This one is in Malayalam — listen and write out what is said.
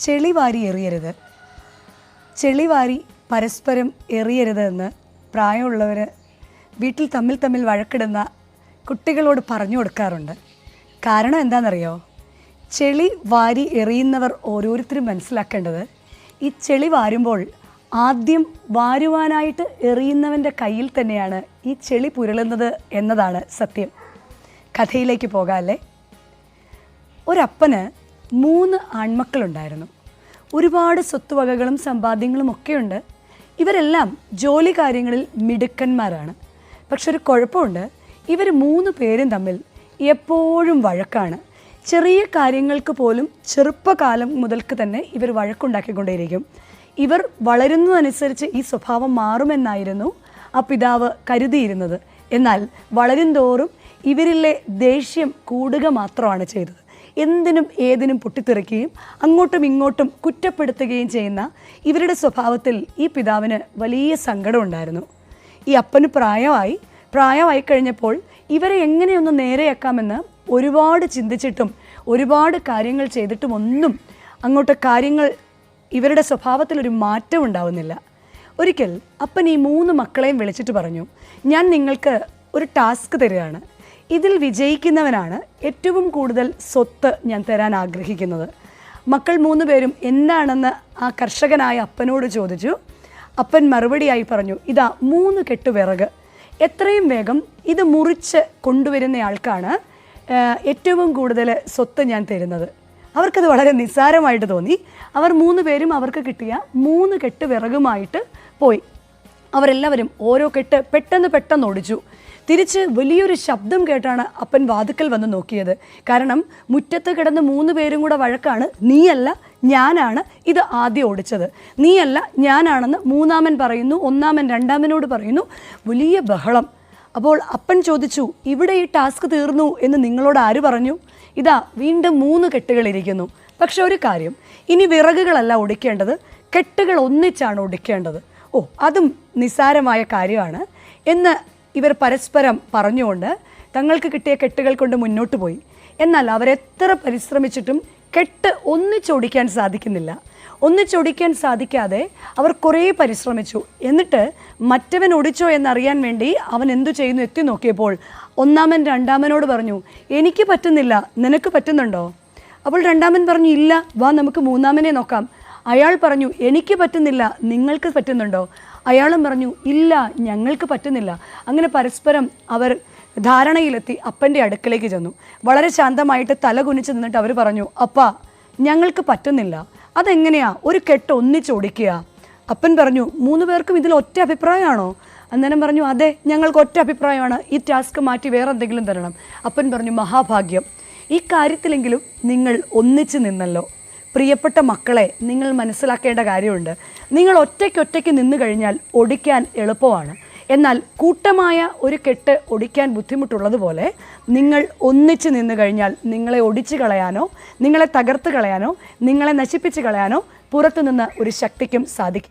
ചെളി വാരി എറിയരുത്, ചെളി വാരി പരസ്പരം എറിയരുത് എന്ന് പ്രായമുള്ളവർ വീട്ടിൽ തമ്മിൽ വഴക്കിടുന്ന കുട്ടികളോട് പറഞ്ഞു കൊടുക്കാറുണ്ട്. കാരണം എന്താണെന്നറിയോ? ചെളി വാരി എറിയുന്നവർ ഓരോരുത്തരും മനസ്സിലാക്കേണ്ടത്, ഈ ചെളി വാരുമ്പോൾ ആദ്യം വാരുവാനായിട്ട് എറിയുന്നവൻ്റെ കയ്യിൽ തന്നെയാണ് ഈ ചെളി പുരളുന്നത് എന്നതാണ് സത്യം. കഥയിലേക്ക് പോകാമല്ലേ? ഒരപ്പന് 3 ആൺമക്കളുണ്ടായിരുന്നു. ഒരുപാട് സ്വത്തുവകകളും സമ്പാദ്യങ്ങളും ഒക്കെയുണ്ട്. ഇവരെല്ലാം ജോലി കാര്യങ്ങളിൽ മിടുക്കന്മാരാണ്. പക്ഷെ ഒരു കുഴപ്പമുണ്ട്, ഇവർ 3 പേരും തമ്മിൽ എപ്പോഴും വഴക്കാണ്. ചെറിയ കാര്യങ്ങൾക്ക് പോലും ചെറുപ്പകാലം മുതൽക്ക് തന്നെ ഇവർ വഴക്കുണ്ടാക്കിക്കൊണ്ടേയിരിക്കും. ഇവർ വളരുന്നതനുസരിച്ച് ഈ സ്വഭാവം മാറുമെന്നായിരുന്നു ആ പിതാവ് കരുതിയിരുന്നത്. എന്നാൽ വളരും തോറും ഇവരിലെ ദേഷ്യം കൂടുക മാത്രമാണ് ചെയ്തത്. എന്തിനും ഏതിനും പൊട്ടിത്തെറിക്കുകയും അങ്ങോട്ടും ഇങ്ങോട്ടും കുറ്റപ്പെടുത്തുകയും ചെയ്യുന്ന ഇവരുടെ സ്വഭാവത്തിൽ ഈ പിതാവിന് വലിയ സങ്കടമുണ്ടായിരുന്നു. ഈ അപ്പന് പ്രായമായി കഴിഞ്ഞപ്പോൾ ഇവരെ എങ്ങനെയൊന്ന് നേരെയാക്കാമെന്ന് ഒരുപാട് ചിന്തിച്ചിട്ടും ഒരുപാട് കാര്യങ്ങൾ ചെയ്തിട്ടും ഒന്നും അങ്ങോട്ട് കാര്യങ്ങൾ ഇവരുടെ സ്വഭാവത്തിലൊരു മാറ്റം ഉണ്ടാവുന്നില്ല. ഒരിക്കൽ അപ്പൻ ഈ 3 മക്കളെയും വിളിച്ചിട്ട് പറഞ്ഞു, ഞാൻ നിങ്ങൾക്ക് ഒരു ടാസ്ക് തരികയാണ്. ഇതിൽ വിജയിക്കുന്നവനാണ് ഏറ്റവും കൂടുതൽ സ്വത്ത് ഞാൻ തരാൻ ആഗ്രഹിക്കുന്നത്. മക്കൾ 3 പേരും എന്താണെന്ന് ആ കർഷകനായ അപ്പനോട് ചോദിച്ചു. അപ്പൻ മറുപടിയായി പറഞ്ഞു, ഇതാ 3 കെട്ട് വിറക്, എത്രയും വേഗം ഇത് മുറിച്ച് കൊണ്ടുവരുന്ന ആൾക്കാണ് ഏറ്റവും കൂടുതൽ സ്വത്ത് ഞാൻ തരുന്നത്. അവർക്കത് വളരെ നിസ്സാരമായിട്ട് തോന്നി. അവർ 3 പേരും അവർക്ക് കിട്ടിയ 3 കെട്ട് വിറകുമായിട്ട് പോയി. അവരെല്ലാവരും ഓരോ കെട്ട് പെട്ടെന്ന് ഓടിച്ചു. തിരിച്ച് വലിയൊരു ശബ്ദം കേട്ടാണ് അപ്പൻ വാതിക്കൽ വന്ന് നോക്കിയത്. കാരണം മുറ്റത്ത് കിടന്ന് 3 പേരും കൂടെ വഴക്കാണ്. നീയല്ല ഞാനാണ് ഇത് ആദ്യം ഓടിച്ചത്, നീയല്ല ഞാനാണെന്ന് മൂന്നാമൻ പറയുന്നു, ഒന്നാമൻ രണ്ടാമനോട് പറയുന്നു. വലിയ ബഹളം. അപ്പോൾ അപ്പൻ ചോദിച്ചു, ഇവിടെ ഈ ടാസ്ക് തീർന്നു എന്ന് നിങ്ങളോട് ആര് പറഞ്ഞു? ഇതാ വീണ്ടും 3 കെട്ടുകളിരിക്കുന്നു. പക്ഷെ ഒരു കാര്യം, ഇനി വിറകുകളല്ല ഒടിക്കേണ്ടത്, കെട്ടുകൾ ഒന്നിച്ചാണ് ഒടിക്കേണ്ടത്. ഓ, അതും നിസ്സാരമായ കാര്യമാണ് എന്ന് ഇവർ പരസ്പരം പറഞ്ഞുകൊണ്ട് തങ്ങൾക്ക് കിട്ടിയ കെട്ടുകൾ കൊണ്ട് മുന്നോട്ട് പോയി. എന്നാൽ അവരെത്ര പരിശ്രമിച്ചിട്ടും കെട്ട് ഒന്നിച്ചൊടിക്കാൻ സാധിക്കുന്നില്ല. ഒന്നിച്ചൊടിക്കാൻ സാധിക്കാതെ അവർ കുറേ പരിശ്രമിച്ചു. എന്നിട്ട് മറ്റവൻ ഒടിച്ചോ എന്നറിയാൻ വേണ്ടി അവൻ എന്തു ചെയ്യുന്നു എത്തി നോക്കിയപ്പോൾ ഒന്നാമൻ രണ്ടാമനോട് പറഞ്ഞു, എനിക്ക് പറ്റുന്നില്ല, നിനക്ക് പറ്റുന്നുണ്ടോ? അപ്പോൾ രണ്ടാമൻ പറഞ്ഞു, ഇല്ല, വാ നമുക്ക് മൂന്നാമനെ നോക്കാം. അയാൾ പറഞ്ഞു, എനിക്ക് പറ്റുന്നില്ല, നിങ്ങൾക്ക് പറ്റുന്നുണ്ടോ? അയാളും പറഞ്ഞു, ഇല്ല, ഞങ്ങൾക്ക് പറ്റുന്നില്ല. അങ്ങനെ പരസ്പരം അവർ ധാരണയിലെത്തി അപ്പൻ്റെ അടുക്കലേക്ക് ചെന്നു. വളരെ ശാന്തമായിട്ട് തല കുനിച്ച് നിന്നിട്ട് അവർ പറഞ്ഞു, അപ്പാ, ഞങ്ങൾക്ക് പറ്റുന്നില്ല, അതെങ്ങനെയാ ഒരു കെട്ട് ഒന്നിച്ചൊടിക്കുക? അപ്പൻ പറഞ്ഞു, 3 പേർക്കും ഇതിൽ ഒറ്റ അഭിപ്രായമാണോ? അന്നേരം പറഞ്ഞു, അതെ, ഞങ്ങൾക്ക് ഒറ്റ അഭിപ്രായമാണ്, ഈ ടാസ്ക് മാറ്റി വേറെ എന്തെങ്കിലും തരണം. അപ്പൻ പറഞ്ഞു, മഹാഭാഗ്യം, ഈ കാര്യത്തിലെങ്കിലും നിങ്ങൾ ഒന്നിച്ച് നിന്നല്ലോ. പ്രിയപ്പെട്ട മക്കളെ, നിങ്ങൾ മനസ്സിലാക്കേണ്ട കാര്യമുണ്ട്. നിങ്ങൾ ഒറ്റയ്ക്ക് നിന്ന് കഴിഞ്ഞാൽ ഒടിക്കാൻ എളുപ്പമാണ്. എന്നാൽ കൂട്ടമായ ഒരു കെട്ട് ഒടിക്കാൻ ബുദ്ധിമുട്ടുള്ളതുപോലെ നിങ്ങൾ ഒന്നിച്ച് നിന്ന് കഴിഞ്ഞാൽ നിങ്ങളെ ഒടിച്ചു കളയാനോ നിങ്ങളെ തകർത്ത് കളയാനോ നിങ്ങളെ നശിപ്പിച്ച് കളയാനോ പുറത്തുനിന്ന് ഒരു ശക്തിക്കും സാധിക്കും.